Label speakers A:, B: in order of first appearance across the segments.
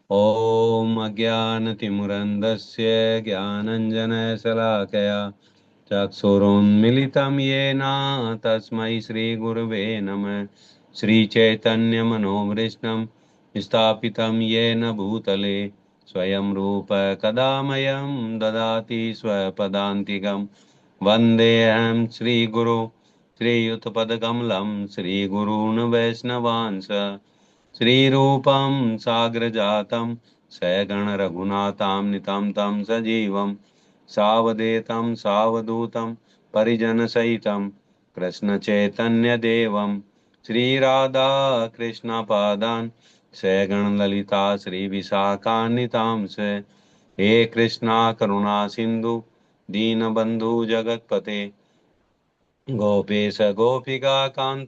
A: ॐ अज्ञानतिमिरन्धस्य ज्ञानञ्जनशलाकया चक्षुरुन्मिलितं येन तस्मै श्रीगुरवे नमः। श्रीचैतन्यमनोभीष्टं स्थापितं येन भूतले स्वयं रूप कदा मह्यं ददाति स्वपदान्तिकं। वन्देऽहं श्रीगुरु श्रीयुतपदकमलं श्रीगुरून् वैष्णवांश श्रीरूपं साग्रजातं सगणरघुनाथान्वितं तं सजीवं सावधेतं सावधूतं परिजनसहितं कृष्णचैतन्यदेवं श्रीराधा कृष्णपादान् सगणललिता श्रीविशाखान्वितांश्च। हे कृष्णा करुणा सिन्धु दीनबन्धु जगत्पते गोपेश गोपिका कांत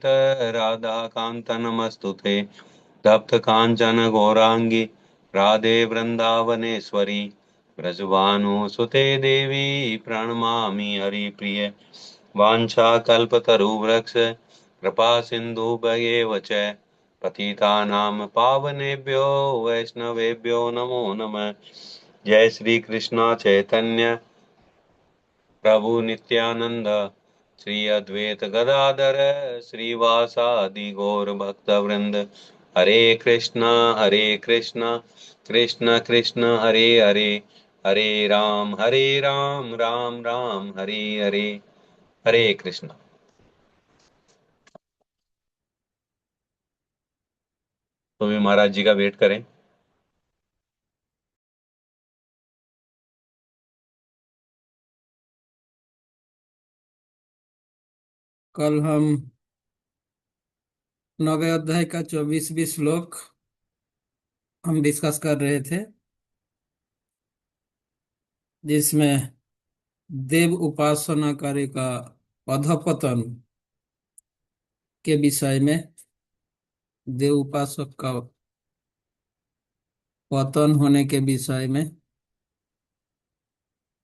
A: राधा कांत नमस्तुते। तप्त कांचन गौरांगी राधे वृंदावनेश्वरी ब्रजभानुसुते देवी प्रणमामि हरिप्रिय। वाञ्छाकल्पतरुवृक्ष कृपा सिन्धु भगेव च पतितानां पावनेभ्यो वैष्णवेभ्यो नमो नमः। जय श्री कृष्ण चैतन्य प्रभु नित्यानंद श्री अद्वैत गदाधर श्रीवासादि गौर भक्त वृंद। हरे कृष्णा कृष्ण कृष्ण हरे हरे हरे राम राम राम हरे हरे। हरे कृष्णा। तो भी महाराज जी का वेट करें।
B: कल हम नवे अध्याय का 24वीं श्लोक हम डिस्कस कर रहे थे, जिसमें देव उपासना कार्य का अधपतन के विषय में, देव उपासक का पतन होने के विषय में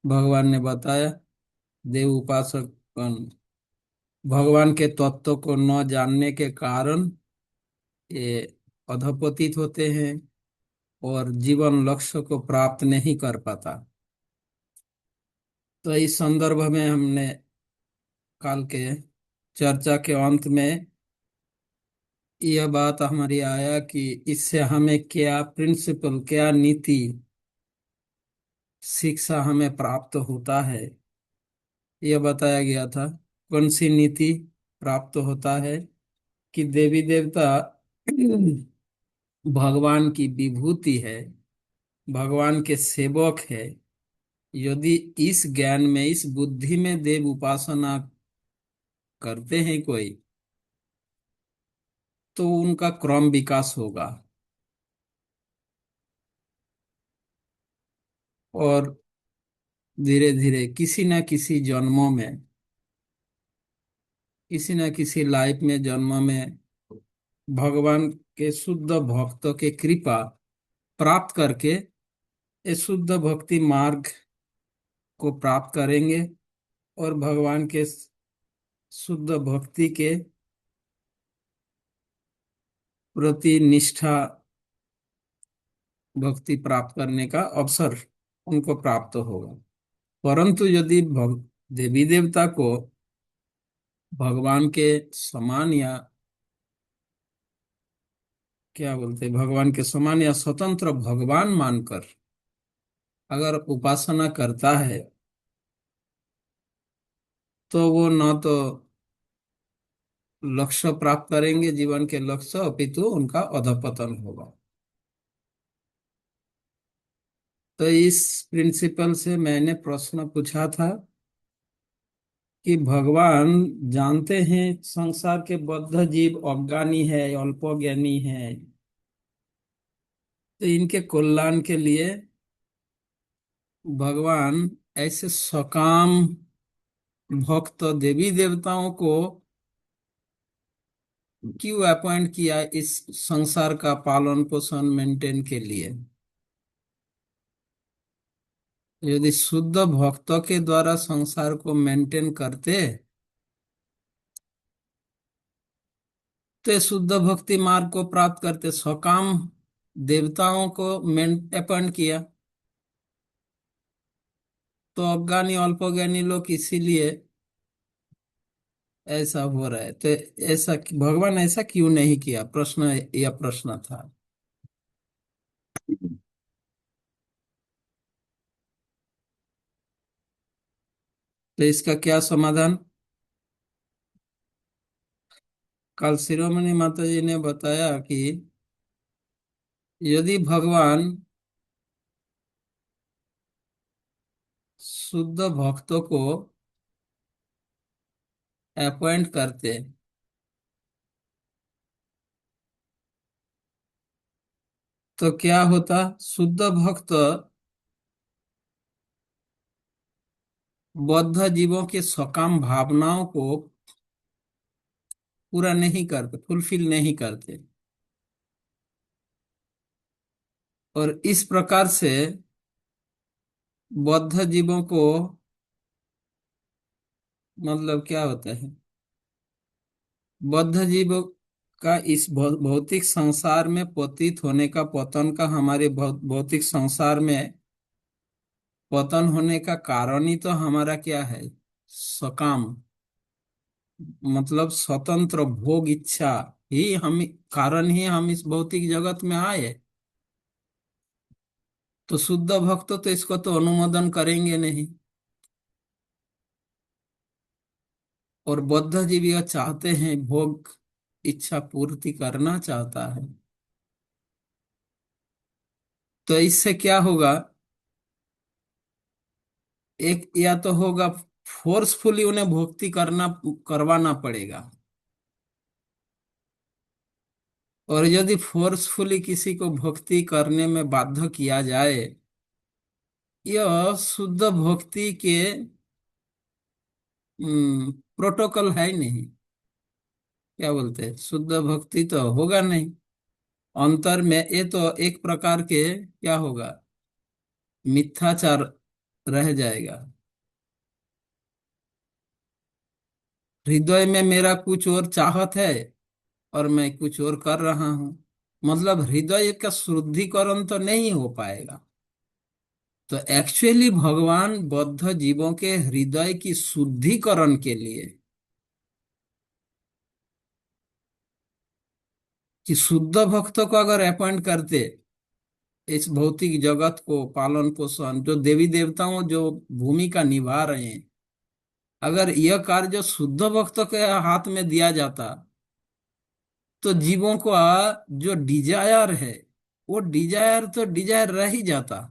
B: भगवान ने बताया। देव उपासक भगवान के तत्व को न जानने के कारण ये अधपतित होते हैं और जीवन लक्ष्य को प्राप्त नहीं कर पाता। तो इस संदर्भ में हमने काल के चर्चा के अंत में यह बात हमारी आया कि इससे हमें क्या प्रिंसिपल, क्या नीति शिक्षा हमें प्राप्त होता है, यह बताया गया था। कौन सी नीति प्राप्त होता है कि देवी देवता भगवान की विभूति है, भगवान के सेवक है। यदि इस ज्ञान में, इस बुद्धि में देव उपासना करते हैं कोई, तो उनका क्रम विकास होगा और धीरे धीरे किसी न किसी जन्मों में, किसी न किसी लाइफ में, जन्म में भगवान के शुद्ध भक्तों के कृपा प्राप्त करके ये शुद्ध भक्ति मार्ग को प्राप्त करेंगे और भगवान के शुद्ध भक्ति के प्रति निष्ठा, भक्ति प्राप्त करने का अवसर उनको प्राप्त होगा। परंतु यदि देवी देवता को भगवान के समान, या क्या बोलते हैं, भगवान के समान या स्वतंत्र भगवान मानकर अगर उपासना करता है, तो वो न तो लक्ष्य प्राप्त करेंगे, जीवन के लक्ष्य, अपितु उनका अधपतन होगा। तो इस प्रिंसिपल से मैंने प्रश्न पूछा था कि भगवान जानते हैं संसार के बद्ध जीव अज्ञानी है, अल्पज्ञानी है, तो इनके कल्याण के लिए भगवान ऐसे सकाम भक्त देवी देवताओं को क्यों अपॉइंट किया इस संसार का पालन पोषण मेंटेन के लिए। यदि शुद्ध भक्तों के द्वारा संसार को मेंटेन करते, तो ये शुद्ध भक्ति मार्ग को प्राप्त करते, सकाम देवताओं को अपॉइंट किया। तो अज्ञानी अल्पज्ञानी लोग इसीलिए ऐसा हो रहा है। तो ऐसा भगवान ऐसा क्यों नहीं किया, प्रश्न, यह प्रश्न था। तो इसका क्या समाधान। कल शिरोमणि माता जी ने बताया कि यदि भगवान शुद्ध भक्तों को अपॉइंट करते, तो क्या होता, शुद्ध भक्त बद्ध जीवों के सकाम भावनाओं को पूरा नहीं करते, फुलफिल नहीं करते। और इस प्रकार से बद्ध जीवों को, मतलब क्या होता है, बद्ध जीव का इस भौतिक संसार में पतित होने का, पतन का, हमारे भौतिक संसार में पतन होने का कारण ही तो हमारा क्या है, सकाम, मतलब स्वतंत्र भोग इच्छा ही हम, कारण ही हम इस भौतिक जगत में आए। तो शुद्ध भक्त तो इसको तो अनुमोदन करेंगे नहीं। और बद्ध जीव यह चाहते हैं, भोग इच्छा पूर्ति करना चाहता है। तो इससे क्या होगा, एक या तो होगा, फोर्सफुली उन्हें भक्ति करना, करवाना पड़ेगा। और यदि फोर्सफुली किसी को भक्ति करने में बाध्य किया जाए, यह शुद्ध भक्ति के प्रोटोकॉल है ही नहीं। क्या बोलते हैं, शुद्ध भक्ति तो होगा नहीं। अंतर में ये तो एक प्रकार के क्या होगा, मिथ्याचार रह जाएगा। हृदय में मेरा कुछ और चाहत है और मैं कुछ और कर रहा हूं, मतलब हृदय का शुद्धिकरण तो नहीं हो पाएगा। तो एक्चुअली भगवान बद्ध जीवों के हृदय की शुद्धिकरण के लिए, कि शुद्ध भक्तों को अगर अपॉइंट करते, इस भौतिक जगत को पालन पोषण, जो देवी देवताओं जो भूमिका निभा रहे हैं, अगर यह कार्य शुद्ध भक्तों के हाथ में दिया जाता, तो जीवों को जो डिजायर है, वो डिजायर तो डिजायर रह ही जाता,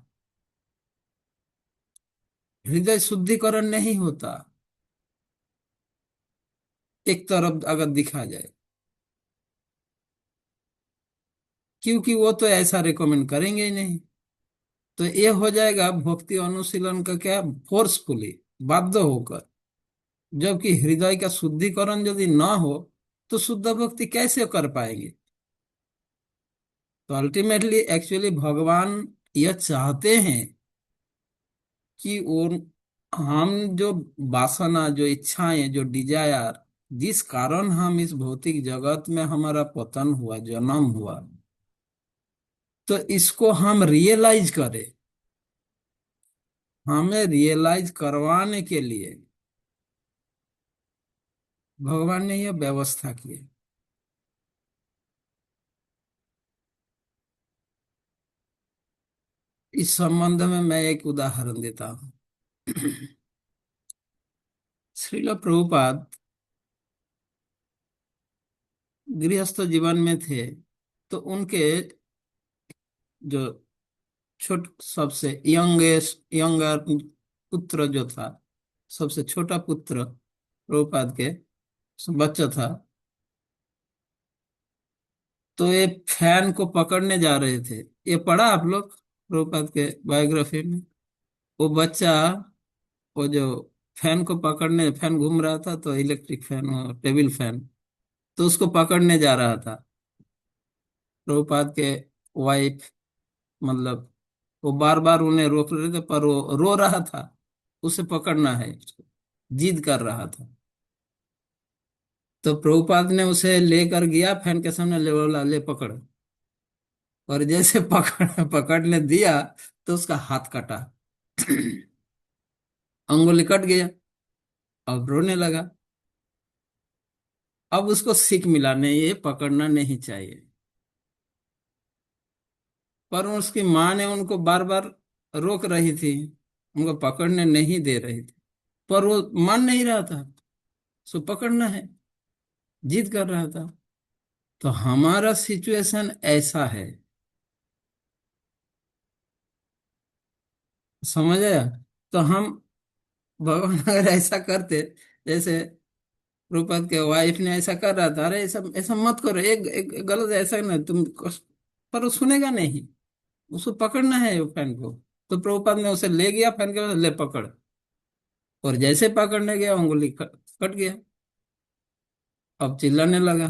B: हृदय शुद्धिकरण नहीं होता, एक तरफ अगर दिखा जाए। क्योंकि वो तो ऐसा रिकमेंड करेंगे ही नहीं। तो ये हो जाएगा भक्ति अनुशीलन का क्या, फोर्सफुली, बाध्य होकर। जबकि हृदय का शुद्धिकरण यदि ना हो, तो शुद्ध भक्ति कैसे कर पाएंगे। तो अल्टीमेटली एक्चुअली भगवान यह चाहते हैं कि उन, हम जो वासना, जो इच्छाएं, जो डिजायर, जिस कारण हम इस भौतिक जगत में हमारा पतन हुआ, जन्म हुआ, तो इसको हम रियलाइज करें। हमें रियलाइज करवाने के लिए भगवान ने यह व्यवस्था की है। इस संबंध में मैं एक उदाहरण देता हूँ। श्रील प्रभुपाद गृहस्थ जीवन में थे। तो उनके जो छोट सबसे यंगेस्ट यंगर पुत्र जो था, सबसे छोटा पुत्र प्रभुपाद के, बच्चा था। तो ये फैन को पकड़ने जा रहे थे। ये पढ़ा आप लोग प्रभुपाद के बायोग्राफी में। वो बच्चा, वो जो फैन को पकड़ने, फैन घूम रहा था, तो इलेक्ट्रिक फैन, टेबल फैन, तो उसको पकड़ने जा रहा था। प्रभुपाद के वाइफ, मतलब वो बार बार उन्हें रोक रहे थे, पर वो रो रहा था, उसे पकड़ना है, जिद कर रहा था। तो प्रभुपाद ने उसे लेकर गया फैन के सामने, ले बोला, ले पकड़। और जैसे पकड़ने दिया तो उसका हाथ कटा। अंगुली कट गया। अब रोने लगा। अब उसको सीख मिला, नहीं ये पकड़ना नहीं चाहिए। पर उसकी माँ ने उनको बार बार रोक रही थी, उनको पकड़ने नहीं दे रही थी, पर वो मान नहीं रहा था। सो पकड़ना है, जिद कर रहा था। तो हमारा सिचुएशन ऐसा है, समझ आया? तो हम, भगवान अगर ऐसा करते, जैसे रूपद के वाइफ ने ऐसा कर रहा था, अरे ऐसा ऐसा मत करो, एक गलत ऐसा ना तुम, पर वो सुनेगा नहीं। उसको पकड़ना है वो फैन को। तो प्रभुपाद ने उसे ले गया फैन के पास, ले पकड़। और जैसे पकड़ने गया, उंगली कट गया। अब चिल्लाने लगा,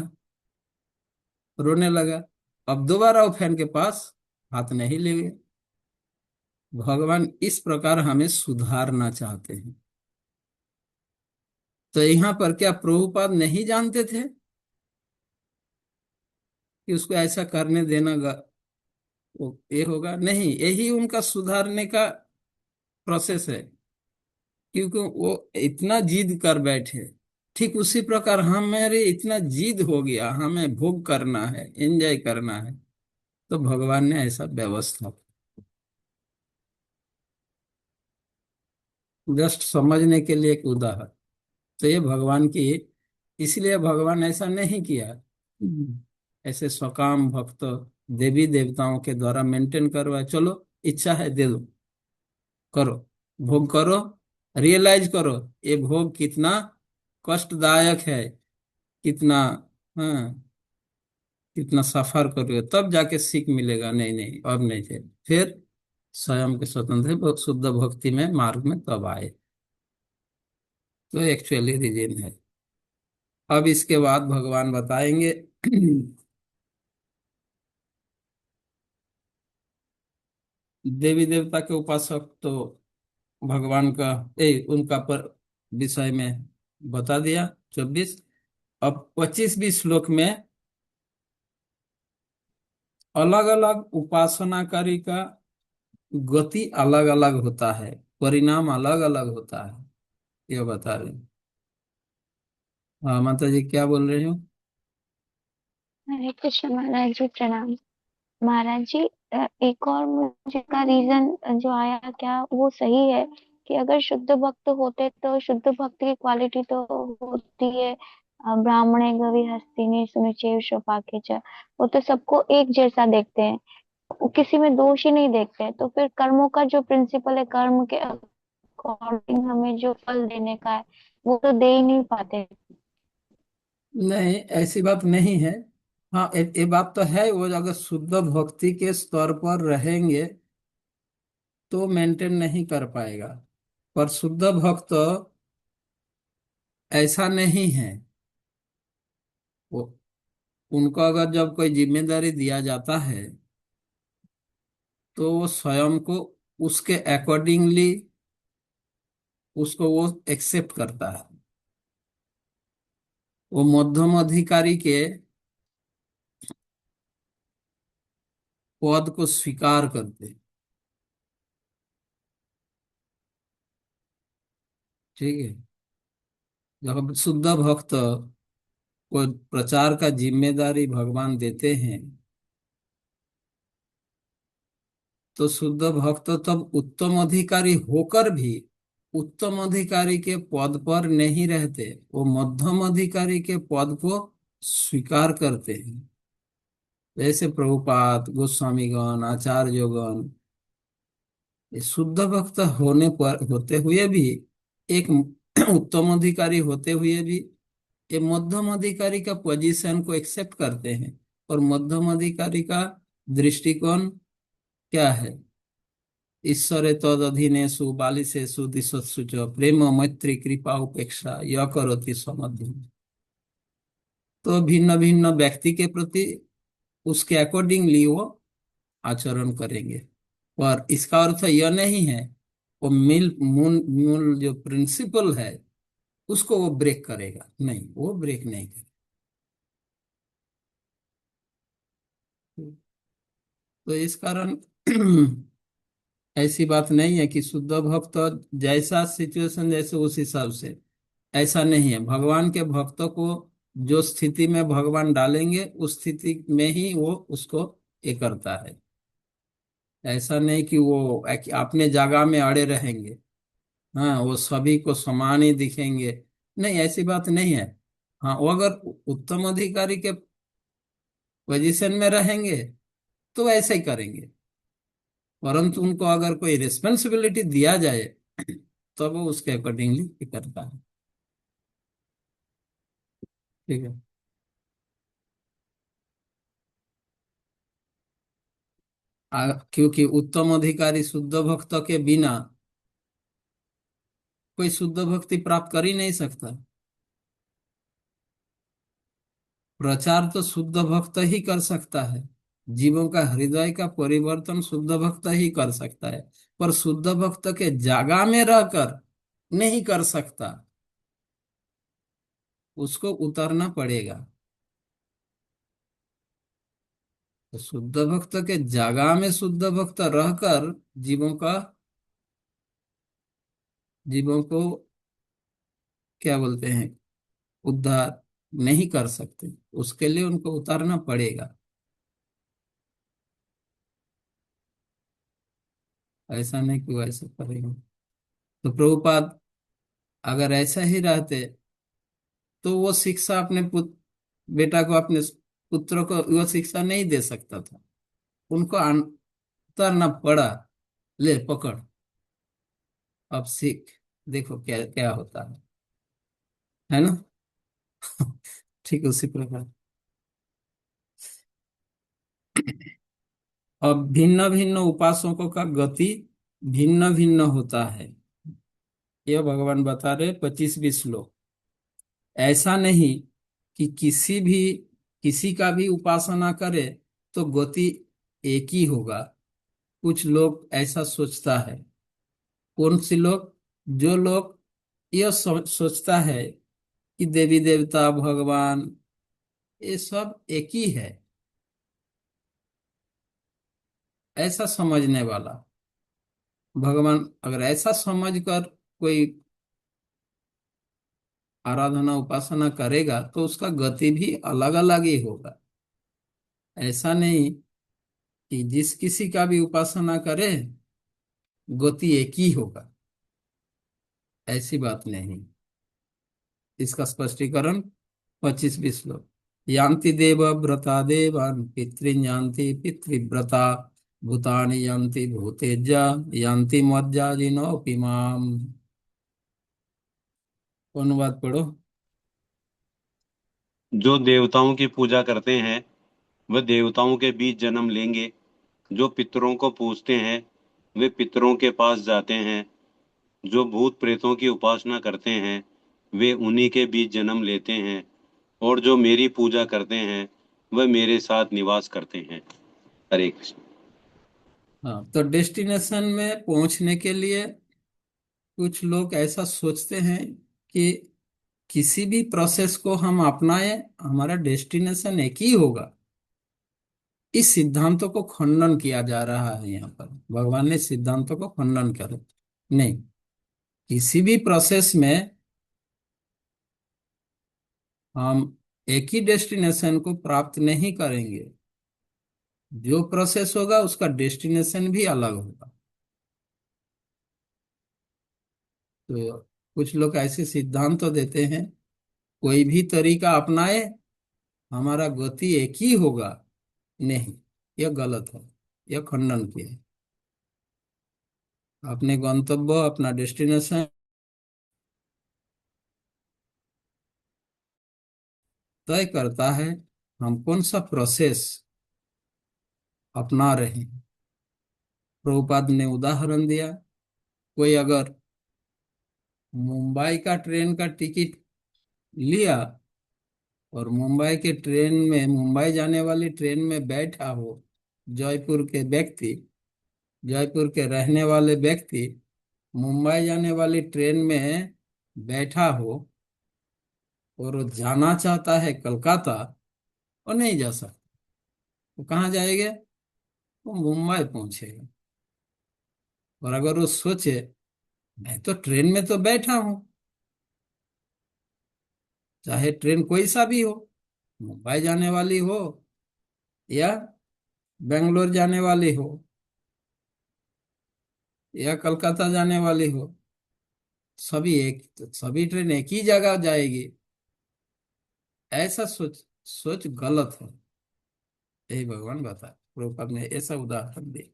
B: रोने लगा। अब दोबारा वो फैन के पास हाथ नहीं ले गए। भगवान इस प्रकार हमें सुधारना चाहते हैं। तो यहाँ पर क्या प्रभुपाद नहीं जानते थे कि उसको ऐसा करने देना वो ये होगा? नहीं, यही उनका सुधारने का प्रोसेस है। क्योंकि वो इतना जिद कर बैठे। ठीक उसी प्रकार हमारे इतना जिद हो गया, हमें भोग करना है, एंजॉय करना है, तो भगवान ने ऐसा व्यवस्था। जस्ट समझने के लिए एक उदाहरण। तो ये भगवान की, इसलिए भगवान ऐसा नहीं किया। ऐसे स्वकाम भक्त देवी देवताओं के द्वारा मेंटेन करवाए, चलो इच्छा है दे दो, करो, भोग करो, रियलाइज करो ये भोग कितना कष्टदायक है, कितना, हाँ, कितना सफर करोगे तब जाके सीख मिलेगा। नहीं नहीं, अब नहीं थे। फिर स्वयं के स्वतंत्र शुद्ध भक्ति में मार्ग में तब आए। तो एक्चुअली रीजन है। अब इसके बाद भगवान बताएंगे। देवी देवता के उपासक तो भगवान का, उनका पर विषय में बता दिया 24। अब 25वीं श्लोक में अलग अलग उपासनाकारी का गति अलग अलग होता है, परिणाम अलग अलग होता है, ये बता रहे हैं। हाँ माता जी, क्या बोल रहे हो?
C: हरे कृष्ण महाराज जी, प्रणाम। महाराज जी, एक और मुझे का रीजन जो आया, क्या वो सही है कि अगर शुद्ध भक्त होते तो शुद्ध भक्त की क्वालिटी तो होती है, ब्राह्मणे गवि हस्तिनी सुनिचेव स्वपाके च, वो तो सबको एक जैसा देखते हैं, वो किसी में दोष ही नहीं देखते हैं। तो फिर कर्मों का जो प्रिंसिपल है, कर्म के अकॉर्डिंग हमें जो फल देने का है, वो तो दे ही नहीं पाते।
B: नहीं, ऐसी बात नहीं है। हाँ, ये बात तो है, वो अगर शुद्ध भक्ति के स्तर पर रहेंगे तो मेंटेन नहीं कर पाएगा। पर शुद्ध भक्त ऐसा नहीं है। वो, उनको अगर जब कोई जिम्मेदारी दिया जाता है तो वो स्वयं को उसके अकॉर्डिंगली उसको वो एक्सेप्ट करता है। वो मध्यम अधिकारी के पद को स्वीकार करते हैं। ठीक है। जब शुद्ध भक्त को प्रचार का जिम्मेदारी भगवान देते हैं, तो शुद्ध भक्त तब उत्तम अधिकारी होकर भी उत्तम अधिकारी के पद पर नहीं रहते, वो मध्यम अधिकारी के पद को स्वीकार करते हैं। जैसे प्रभुपाद, गोस्वामीगण, आचार्यगण, ये शुद्ध भक्त होने पर होते हुए भी, एक उत्तम अधिकारी होते हुए भी, ये मध्यम अधिकारी का पोजीशन को एक्सेप्ट करते हैं। और मध्यम अधिकारी का दृष्टिकोण क्या है? ईश्वरे तदधीनेषु बालिशेषु दिशत्सु च प्रेम मैत्री कृपा उपेक्षा यह करोति समधिक। तो भिन्न भिन्न व्यक्ति के प्रति उसके अकॉर्डिंगली वो आचरण करेंगे। पर इसका अर्थ यह नहीं है वो मिल मूल मूल जो प्रिंसिपल है उसको वो ब्रेक करेगा, नहीं, वो ब्रेक नहीं करेगा। तो इस कारण ऐसी बात नहीं है कि शुद्ध भक्त जैसा सिचुएशन जैसे उस हिसाब से, ऐसा नहीं है। भगवान के भक्तों को जो स्थिति में भगवान डालेंगे उस स्थिति में ही वो उसको ये करता है। ऐसा नहीं कि वो अपने जगह में अड़े रहेंगे, हाँ वो सभी को समान ही दिखेंगे, नहीं ऐसी बात नहीं है। हाँ वो अगर उत्तम अधिकारी के पोजीशन में रहेंगे तो ऐसे ही करेंगे, परंतु उनको अगर कोई रिस्पॉन्सिबिलिटी दिया जाए तो वो उसके अकॉर्डिंगली करता है। ठीक है। क्योंकि उत्तम अधिकारी शुद्ध भक्त के बिना कोई शुद्ध भक्ति प्राप्त कर ही नहीं सकता। प्रचार तो शुद्ध भक्त ही कर सकता है, जीवों का हृदय का परिवर्तन शुद्ध भक्त ही कर सकता है, पर शुद्ध भक्त के जागा में रहकर नहीं कर सकता, उसको उतरना पड़ेगा। तो शुद्ध भक्त के जागा में शुद्ध भक्त रहकर जीवों को क्या बोलते हैं, उद्धार नहीं कर सकते, उसके लिए उनको उतारना पड़ेगा। ऐसा नहीं कि वो ऐसा करेंगे। तो प्रभुपाद अगर ऐसा ही रहते तो वो शिक्षा अपने बेटा को, अपने पुत्र को वो शिक्षा नहीं दे सकता था, उनको उतारना पड़ा। ले पकड़, अब सीख, देखो क्या क्या होता है ना। ठीक उसी प्रकार अब भिन्न भिन्न उपासकों का गति भिन्न भिन्न होता है। यह भगवान बता रहे 25 20 श्लोक। ऐसा नहीं कि किसी का भी उपासना करे तो गति एक ही होगा। कुछ लोग ऐसा सोचता है। कौन सी लोग? जो लोग यह सोचता है कि देवी देवता भगवान ये सब एक ही है, ऐसा समझने वाला। भगवान अगर ऐसा समझकर कोई आराधना उपासना करेगा तो उसका गति भी अलग अलग ही होगा। ऐसा नहीं कि जिस किसी का भी उपासना करे गति एक ही होगा, ऐसी बात नहीं। इसका स्पष्टीकरण 25 20 श्लोक। यान्ति देव व्रता देवान् पितॄन् यान्ति पितृव्रता भूतानि यान्ति भूतेज्य यान्ति मर्यादिनोऽपि माम्। अनुवाद पढ़ो।
A: जो देवताओं की पूजा करते हैं वह देवताओं के बीच जन्म लेंगे। जो पितरों को पूजते हैं वे पितरों के पास जाते हैं। जो भूत प्रेतों की उपासना करते हैं वे उन्हीं के बीच जन्म लेते हैं। और जो मेरी पूजा करते हैं वह मेरे साथ निवास करते हैं। हरे कृष्ण।
B: हाँ तो डेस्टिनेशन में पहुंचने के लिए कुछ लोग ऐसा सोचते हैं कि किसी भी प्रोसेस को हम अपनाएं हमारा डेस्टिनेशन एक ही होगा। इस सिद्धांतों को खंडन किया जा रहा है यहाँ पर। भगवान ने सिद्धांतों को खंडन कर, नहीं, किसी भी प्रोसेस में हम एक ही डेस्टिनेशन को प्राप्त नहीं करेंगे। जो प्रोसेस होगा उसका डेस्टिनेशन भी अलग होगा। तो कुछ लोग ऐसे सिद्धांत तो देते हैं कोई भी तरीका अपनाए हमारा गति एक ही होगा। नहीं, यह गलत है, यह खंडन किया है। अपने गंतव्य अपना डेस्टिनेशन तय करता है हम कौन सा प्रोसेस अपना रहे हैं। प्रभुपाद ने उदाहरण दिया, कोई अगर मुंबई का ट्रेन का टिकट लिया और मुंबई जाने वाली ट्रेन में बैठा हो, जयपुर के व्यक्ति, जयपुर के रहने वाले व्यक्ति मुंबई जाने वाली ट्रेन में बैठा हो और वो जाना चाहता है कलकत्ता, और नहीं जा सकता, तो कहाँ जाएगा? वो मुंबई पहुंचेगा। और अगर वो सोचे मैं तो ट्रेन में तो बैठा हूं, चाहे ट्रेन कोई सा भी हो, मुंबई जाने वाली हो या बेंगलोर जाने वाली हो या कलकत्ता जाने वाली हो, सभी ट्रेन एक ही जगह जाएगी, ऐसा सोच सोच गलत है। यही भगवान बता, प्रभुपाद ने ऐसा उदाहरण दिया।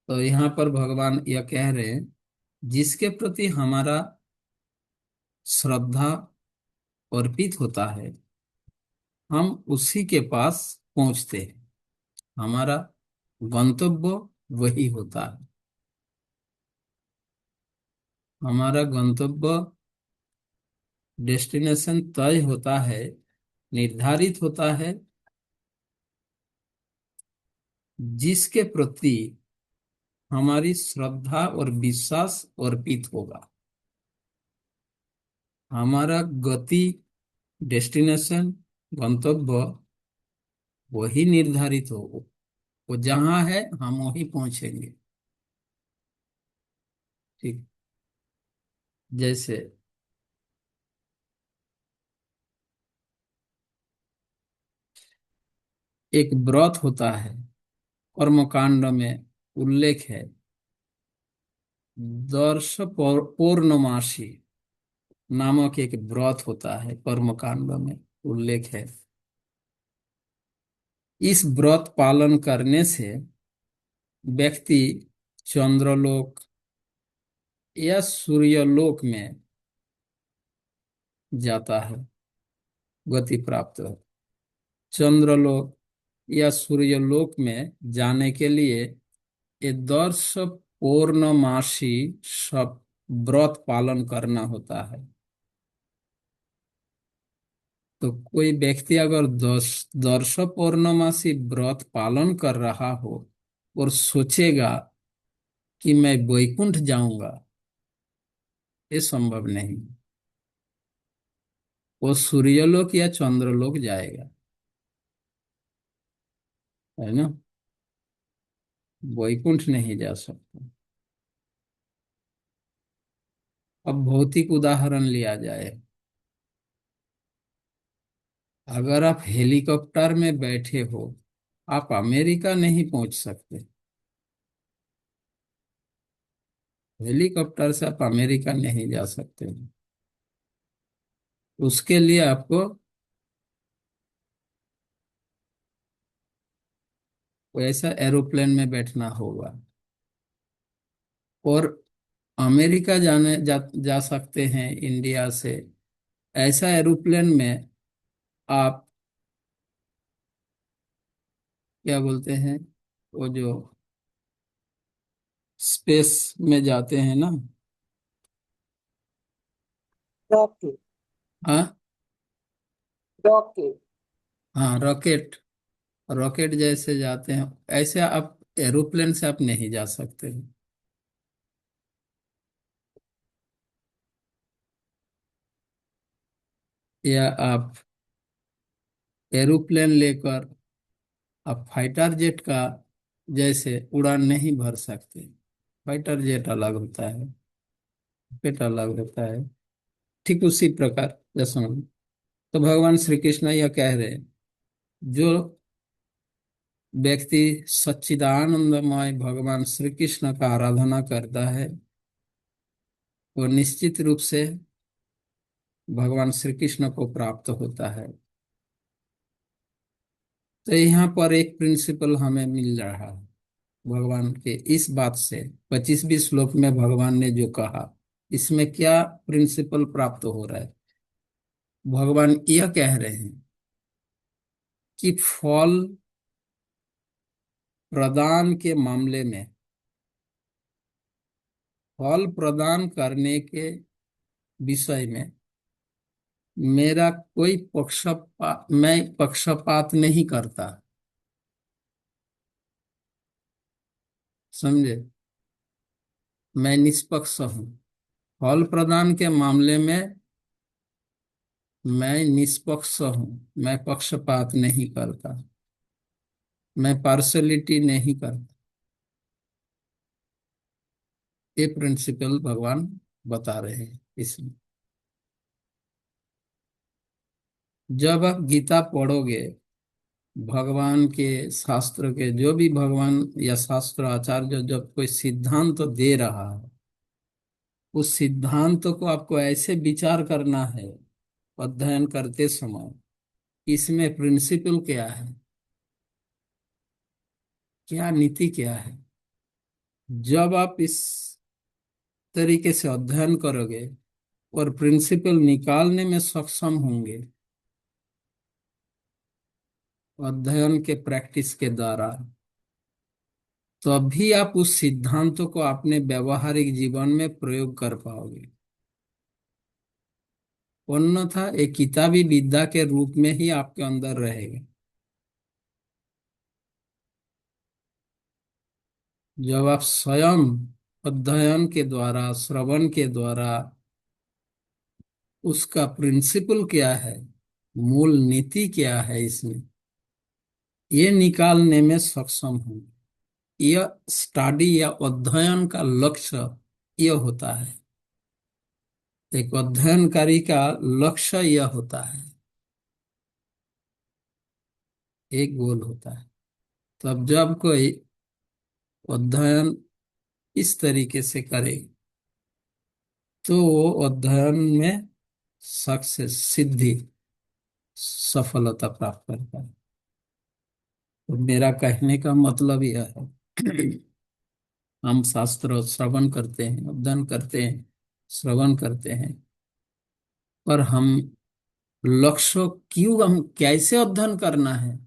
B: तो यहाँ पर भगवान यह कह रहे हैं, जिसके प्रति हमारा श्रद्धा अर्पित होता है, हम उसी के पास पहुंचते हैं। हमारा गंतव्य वही होता है। हमारा गंतव्य, डेस्टिनेशन तय होता है, निर्धारित होता है, जिसके प्रति हमारी श्रद्धा और विश्वास अर्पित होगा। हमारा गति, डेस्टिनेशन, गंतव्य वही निर्धारित हो, वो जहां है हम वहीं पहुंचेंगे। ठीक, जैसे एक व्रत होता है, कर्मकांड में उल्लेख है, पौर्णमासी नामक एक व्रत होता है, कर्मकांड में उल्लेख है। इस व्रत पालन करने से व्यक्ति चंद्रलोक या सूर्यलोक में जाता है, गति प्राप्त हो। चंद्रलोक या सूर्यलोक में जाने के लिए ये दर्श पौर्णमासी सब व्रत पालन करना होता है। तो कोई व्यक्ति अगर दर्श पौर्णमासी व्रत पालन कर रहा हो और सोचेगा कि मैं वैकुंठ जाऊंगा, ये संभव नहीं। वो सूर्यलोक या चंद्रलोक जाएगा, है ना, वैकुंठ नहीं जा सकता। अब भौतिक उदाहरण लिया जाए। अगर आप हेलीकॉप्टर में बैठे हो, आप अमेरिका नहीं पहुंच सकते। हेलीकॉप्टर से आप अमेरिका नहीं जा सकते। उसके लिए आपको वैसा एरोप्लेन में बैठना होगा। और अमेरिका जा सकते हैं इंडिया से, ऐसा एरोप्लेन में आप क्या बोलते हैं, वो जो स्पेस में जाते हैं ना।
D: रॉकेट।
B: हाँ,
D: रॉकेट।
B: हाँ रॉकेट, रॉकेट जैसे जाते हैं, ऐसे आप एरोप्लेन से आप नहीं जा सकते। या आप एरोप्लेन लेकर आप फाइटर जेट का जैसे उड़ान नहीं भर सकते। फाइटर जेट अलग होता है, रॉकेट अलग होता है। ठीक उसी प्रकार जैसा, तो भगवान श्री कृष्ण यह कह रहे हैं, जो व्यक्ति सच्चिदानंदमय भगवान श्री कृष्ण का आराधना करता है, वो निश्चित रूप से भगवान श्री कृष्ण को प्राप्त होता है। तो यहाँ पर एक प्रिंसिपल हमें मिल रहा है भगवान के इस बात से। 25वें श्लोक में भगवान ने जो कहा, इसमें क्या प्रिंसिपल प्राप्त हो रहा है। भगवान यह कह रहे हैं कि फल प्रदान के मामले में, फल प्रदान करने के विषय में मेरा कोई मैं पक्षपात नहीं करता। समझे, मैं निष्पक्ष हूं। फल प्रदान के मामले में मैं निष्पक्ष हूं, मैं पक्षपात नहीं करता, मैं पार्शलिटी नहीं करता। ये प्रिंसिपल भगवान बता रहे हैं इसमें। जब आप गीता पढ़ोगे, भगवान के शास्त्र के जो भी भगवान या शास्त्र आचार्य जब कोई सिद्धांत तो दे रहा है, उस सिद्धांत को आपको ऐसे विचार करना है अध्ययन करते समय, इसमें प्रिंसिपल क्या है, क्या नीति क्या है। जब आप इस तरीके से अध्ययन करोगे और प्रिंसिपल निकालने में सक्षम होंगे अध्ययन के प्रैक्टिस के द्वारा, तभी आप उस सिद्धांतों को अपने व्यवहारिक जीवन में प्रयोग कर पाओगे। अन्यथा एक किताबी विद्या के रूप में ही आपके अंदर रहेगा। जब आप स्वयं अध्ययन के द्वारा, श्रवण के द्वारा उसका प्रिंसिपल क्या है, मूल नीति क्या है इसमें, ये निकालने में सक्षम होंगे। यह स्टडी या अध्ययन का लक्ष्य यह होता है। एक अध्ययनकारी का लक्ष्य यह होता है, एक गोल होता है। तब जब कोई अध्ययन इस तरीके से करे तो वो अध्ययन में सक्सेस, सिद्धि, सफलता प्राप्त करता है। तो मेरा कहने का मतलब यह है हम शास्त्र श्रवण करते हैं, अध्ययन करते हैं, श्रवण करते हैं, पर हम लक्ष्य क्यों, हम कैसे अध्ययन करना है,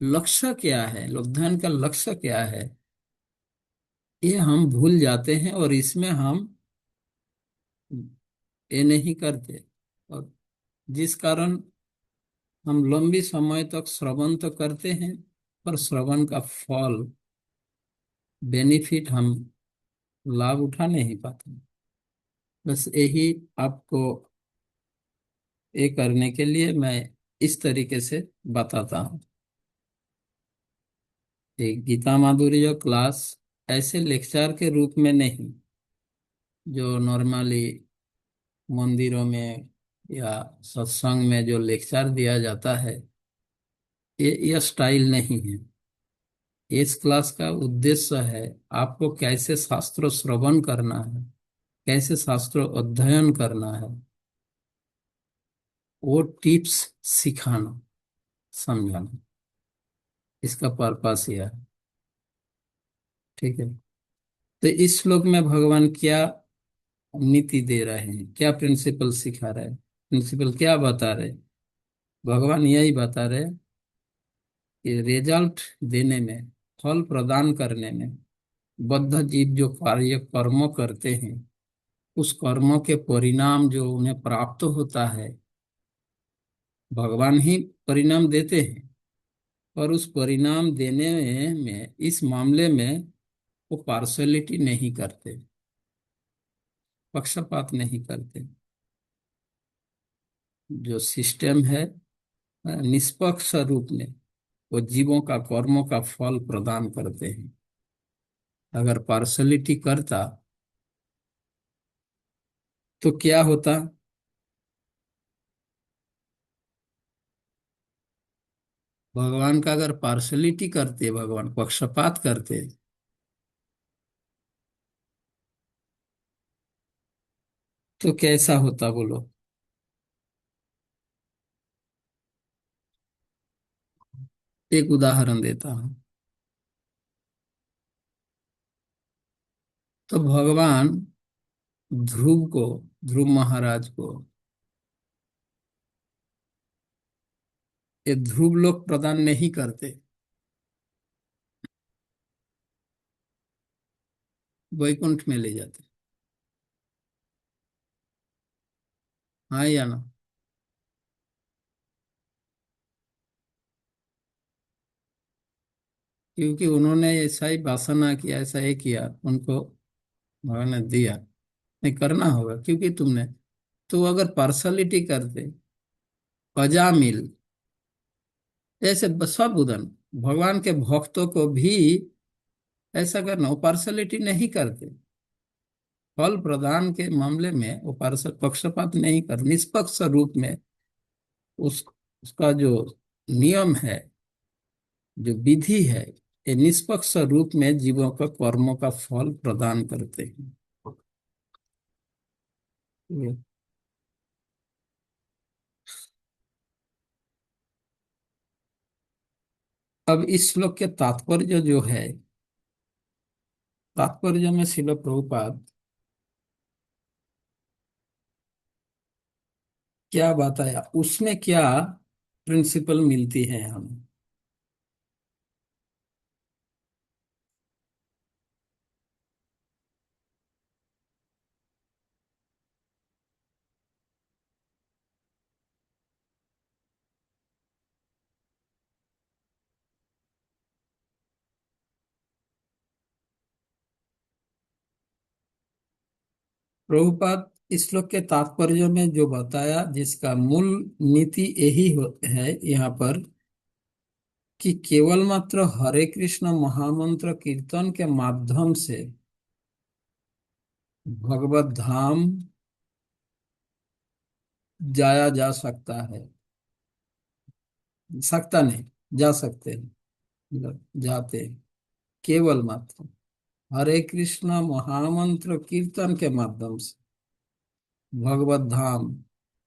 B: लक्ष्य क्या है, अध्ययन का लक्ष्य क्या है, ये हम भूल जाते हैं और इसमें हम ये नहीं करते। और जिस कारण हम लंबी समय तक श्रवण तो करते हैं पर श्रवण का फल, बेनिफिट, हम लाभ उठा नहीं पाते। बस यही आपको ये करने के लिए मैं इस तरीके से बताता हूँ। एक गीता माधुर्य क्लास ऐसे लेक्चर के रूप में नहीं, जो नॉर्मली मंदिरों में या सत्संग में जो लेक्चर दिया जाता है, ये स्टाइल नहीं है। इस क्लास का उद्देश्य है आपको कैसे शास्त्र श्रवण करना है, कैसे शास्त्र अध्ययन करना है, वो टिप्स सिखाना, समझाना, इसका पर्पस यह है। ठीक है। तो इस श्लोक में भगवान क्या नीति दे रहे हैं, क्या प्रिंसिपल सिखा रहे हैं, प्रिंसिपल क्या बता रहे हैं। भगवान यही बता रहे हैं कि रिजल्ट देने में, फल प्रदान करने में, बद्ध जीव जो कार्य कर्म करते हैं, उस कर्म के परिणाम जो उन्हें प्राप्त होता है, भगवान ही परिणाम देते हैं। और उस परिणाम देने में इस मामले में वो पार्शलिटी नहीं करते, पक्षपात नहीं करते। जो सिस्टम है निष्पक्ष रूप में वो जीवों का कर्मों का फल प्रदान करते हैं। अगर पार्शलिटी करता तो क्या होता, भगवान का अगर पार्शलिटी करते, भगवान पक्षपात करते, तो कैसा होता बोलो। एक उदाहरण देता हूं। तो भगवान ध्रुव को, ध्रुव महाराज को ये ध्रुव लोक प्रदान नहीं करते, वैकुंठ में ले जाते। हाँ या ना। क्योंकि उन्होंने ऐसा ही वासना किया, ऐसा ही किया, उनको भगवान ने दिया। नहीं करना होगा, क्योंकि तुमने तो अगर पार्शलिटी करते, अजामिल, ऐसे सब उदन भगवान के भक्तों को भी ऐसा करना, वो पार्शलिटी नहीं करते। फल प्रदान के मामले में वो पक्षपात नहीं कर, निष्पक्ष रूप में उस उसका जो नियम है, जो विधि है, ये निष्पक्ष रूप में जीवों का कर्मों का फल प्रदान करते हैं। ये अब इस श्लोक के तात्पर्य जो है, तात्पर्य में श्रील प्रभुपाद क्या बताया, उसमें क्या प्रिंसिपल मिलती है हमें। प्रभुपाद इस श्लोक के तात्पर्य में जो बताया, जिसका मूल नीति यही है यहाँ पर, कि केवल मात्र हरे कृष्ण महामंत्र कीर्तन के माध्यम से भगवत धाम जाया जा सकता है। सकता नहीं, जा सकते हैं, मतलब जाते हैं। केवल मात्र हरे कृष्ण महामंत्र कीर्तन के माध्यम से भगवत धाम,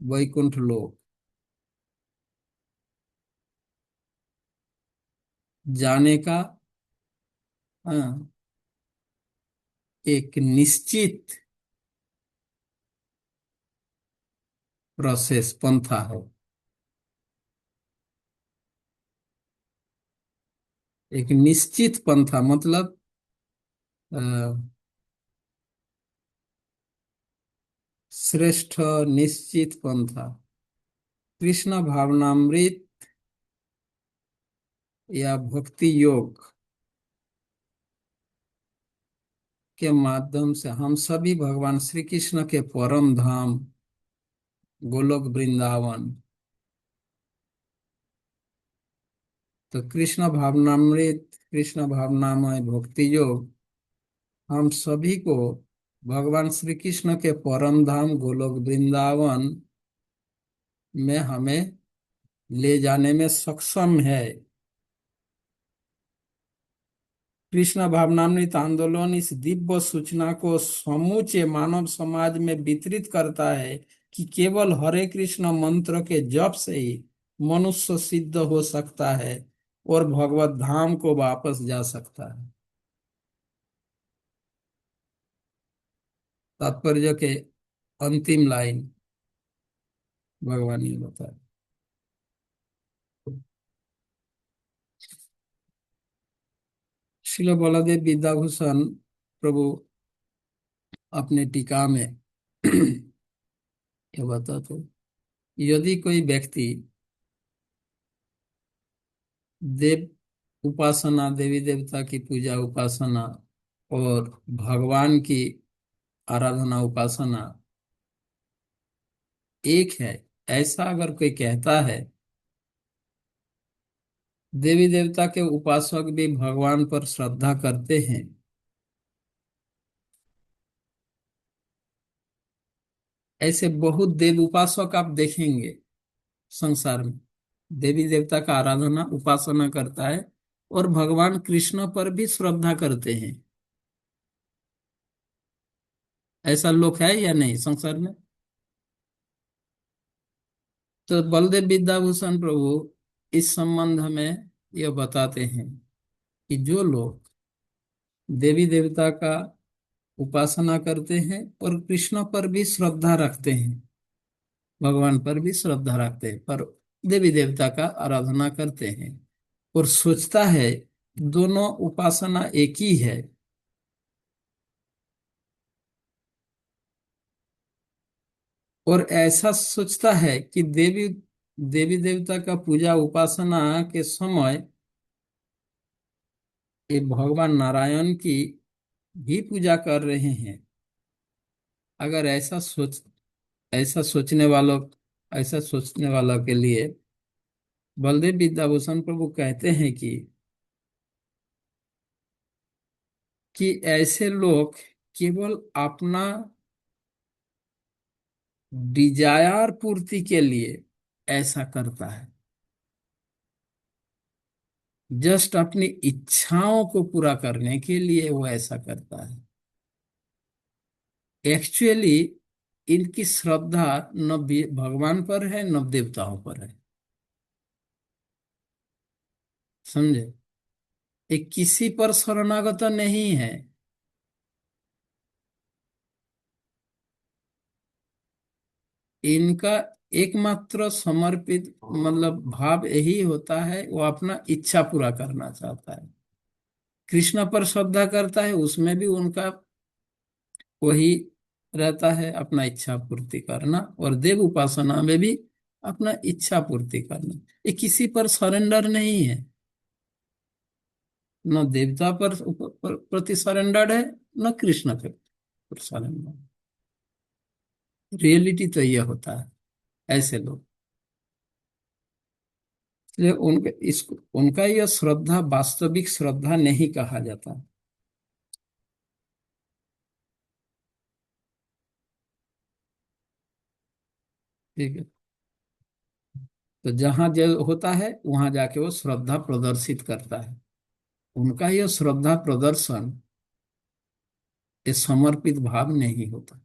B: वैकुंठ लोक जाने का हाँ, एक निश्चित प्रोसेस, पंथा है। एक निश्चित पंथा मतलब अ, श्रेष्ठ निश्चित पंथा, कृष्ण भावनामृत या भक्ति योग के माध्यम से हम सभी भगवान श्री कृष्ण के परम धाम गोलोक वृंदावन, तो कृष्ण भावनामृत, कृष्ण भावनामय भक्ति योग हम सभी को भगवान श्री कृष्ण के परम धाम गोलोक वृंदावन में हमें ले जाने में सक्षम है। कृष्ण भावनामृत आंदोलन इस दिव्य सूचना को समूचे मानव समाज में वितरित करता है कि केवल हरे कृष्ण मंत्र के जप से ही मनुष्य सिद्ध हो सकता है और भगवत धाम को वापस जा सकता है। तात्पर्य के अंतिम लाइन भगवान ये बताया। श्रील बलदेव विद्याभूषण प्रभु अपने टीका में ये बताते, यदि कोई व्यक्ति देव उपासना, देवी देवता की पूजा उपासना और भगवान की आराधना उपासना एक है, ऐसा अगर कोई कहता है, देवी देवता के उपासक भी भगवान पर श्रद्धा करते हैं, ऐसे बहुत देव उपासक आप देखेंगे संसार में, देवी देवता का आराधना उपासना करता है और भगवान कृष्ण पर भी श्रद्धा करते हैं। ऐसा लोग है या नहीं संसार में? तो बलदेव विद्याभूषण प्रभु इस संबंध में यह बताते हैं कि जो लोग देवी देवता का उपासना करते हैं और कृष्ण पर भी श्रद्धा रखते हैं, भगवान पर भी श्रद्धा रखते हैं, पर देवी देवता का आराधना करते हैं और सोचता है दोनों उपासना एक ही है, और ऐसा सोचता है कि देवी देवी देवता का पूजा उपासना के समय ये भगवान नारायण की भी पूजा कर रहे हैं, अगर ऐसा सोचने वालों ऐसा सोचने वालों के लिए बलदेव विद्याभूषण प्रभु कहते हैं कि ऐसे लोग केवल अपना डिजायर पूर्ति के लिए ऐसा करता है, जस्ट अपनी इच्छाओं को पूरा करने के लिए वो ऐसा करता है। एक्चुअली इनकी श्रद्धा न भगवान पर है न देवताओं पर है, समझे? ये किसी पर शरणागत नहीं है। इनका एकमात्र समर्पित मतलब भाव यही होता है, वो अपना इच्छा पूरा करना चाहता है। कृष्ण पर श्रद्धा करता है, उसमें भी उनका वही रहता है, अपना इच्छा पूर्ति करना, और देव उपासना में भी अपना इच्छा पूर्ति करना। ये किसी पर सरेंडर नहीं है, न देवता प्रति सरेंडर्ड है, न कृष्ण के पर सरेंडर। रियलिटी तो यह होता है ऐसे लोग। इसलिए उनका यह श्रद्धा वास्तविक श्रद्धा नहीं कहा जाता। ठीक है, तो जहां जो होता है वहां जाके वो श्रद्धा प्रदर्शित करता है। उनका यह श्रद्धा प्रदर्शन ये समर्पित भाव नहीं होता।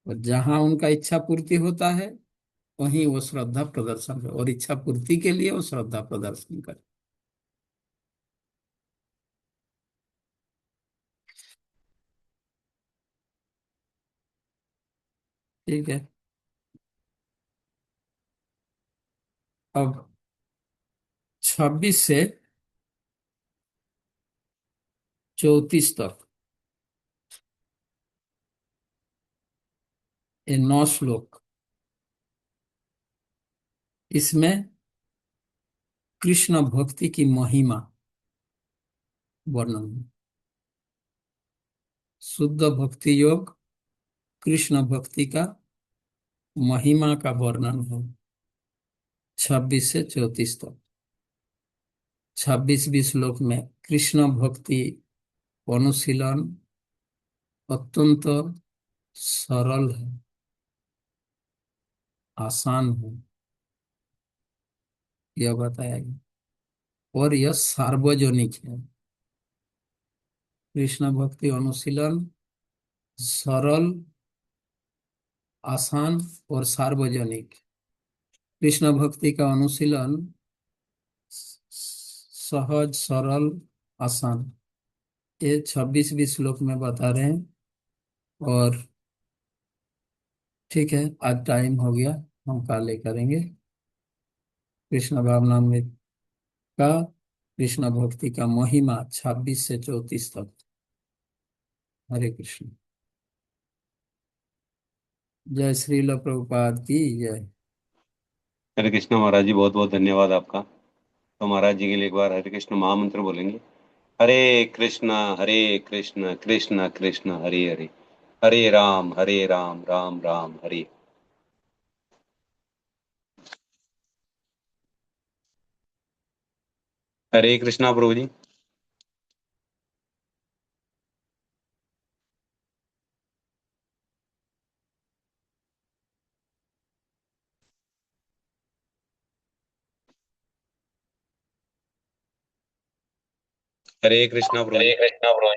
B: और जहां उनका इच्छा पूर्ति होता है वहीं वो श्रद्धा प्रदर्शन कर, और इच्छा पूर्ति के लिए वो श्रद्धा प्रदर्शन कर। ठीक है, अब 26 से 34 तक ये 9 श्लोक, इसमें कृष्ण भक्ति की महिमा वर्णन है। शुद्ध भक्ति योग कृष्ण भक्ति का महिमा का वर्णन है 26 से 34 तक। 26वीं श्लोक में कृष्ण भक्ति अनुशीलन अत्यंत सरल है, आसान है, यह बताया गया, और यह सार्वजनिक है। कृष्ण भक्ति अनुशीलन सरल, आसान और सार्वजनिक। कृष्ण भक्ति का अनुशीलन सहज, सरल, आसान, ये 26वीं श्लोक में बता रहे हैं। और ठीक है, आज टाइम हो गया, हम कल करेंगे कृष्ण भावनामृत का कृष्ण भक्ति का महिमा 26 से 34 तक। हरे कृष्ण। जय श्रील प्रभुपाद की जय।
A: हरे कृष्ण महाराज जी, बहुत बहुत धन्यवाद आपका। तो महाराज जी के लिए एक बार हरे कृष्ण महामंत्र बोलेंगे। हरे कृष्ण कृष्ण कृष्ण हरे हरे, हरे राम राम हरे। हरे कृष्णा प्रभु जी। हरे कृष्णा प्रभु जी।
E: हरे कृष्णा ब्रो।